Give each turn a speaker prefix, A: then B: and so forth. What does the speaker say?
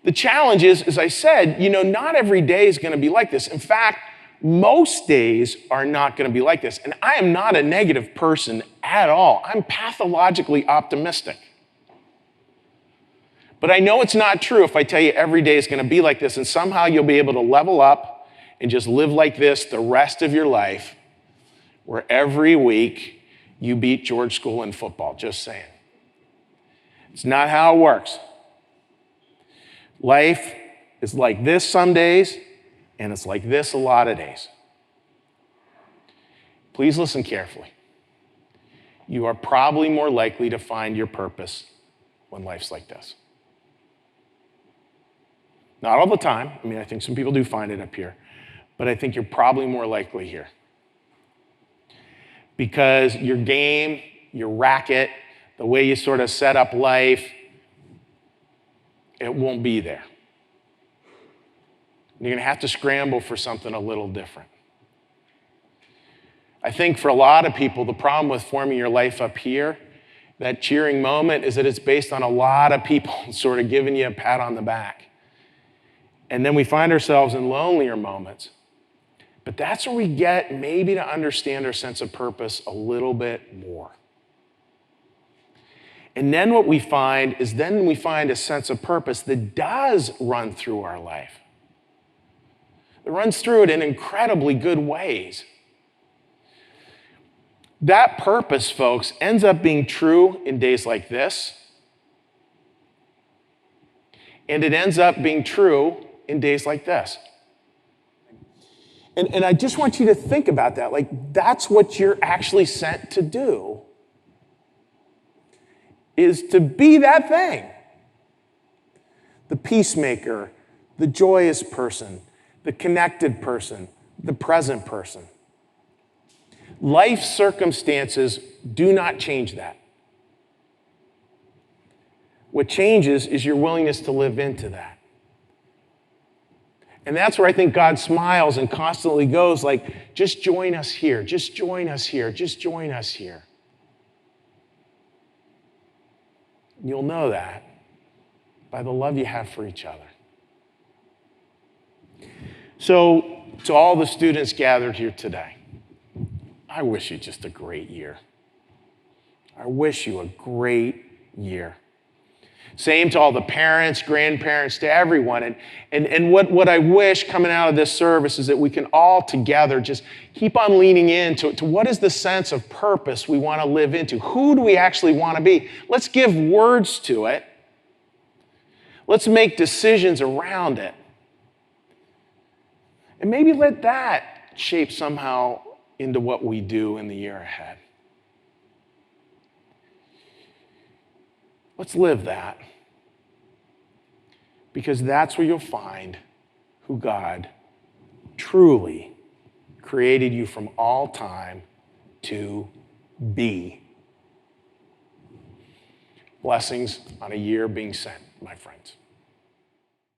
A: The challenge is, as I said, not every day is going to be like this. In fact, most days are not going to be like this. And I am not a negative person at all. I'm pathologically optimistic. But I know it's not true if I tell you every day is going to be like this, and somehow you'll be able to level up and just live like this the rest of your life, where every week you beat George School in football. Just saying. It's not how it works. Life is like this some days, and it's like this a lot of days. Please listen carefully. You are probably more likely to find your purpose when life's like this. Not all the time. I think some people do find it up here. But I think you're probably more likely here. Because your game, your racket, the way you sort of set up life, it won't be there. You're going to have to scramble for something a little different. I think for a lot of people, the problem with forming your life up here, that cheering moment, is that it's based on a lot of people sort of giving you a pat on the back. And then we find ourselves in lonelier moments. But that's where we get maybe to understand our sense of purpose a little bit more. And then what we find is we find a sense of purpose that does run through our life. It runs through it in incredibly good ways. That purpose, folks, ends up being true in days like this. And it ends up being true in days like this. And I just want you to think about that. Like, that's what you're actually sent to do, is to be that thing. The peacemaker, the joyous person, the connected person, the present person. Life circumstances do not change that. What changes is your willingness to live into that. And that's where I think God smiles and constantly goes like, just join us here, just join us here, just join us here. You'll know that by the love you have for each other. So, to all the students gathered here today, I wish you just a great year. I wish you a great year. Same to all the parents, grandparents, to everyone. And what I wish coming out of this service is that we can all together just keep on leaning into what is the sense of purpose we want to live into. Who do we actually want to be? Let's give words to it. Let's make decisions around it. And maybe let that shape somehow into what we do in the year ahead. Let's live that. Because that's where you'll find who God truly created you from all time to be. Blessings on a year being sent, my friends.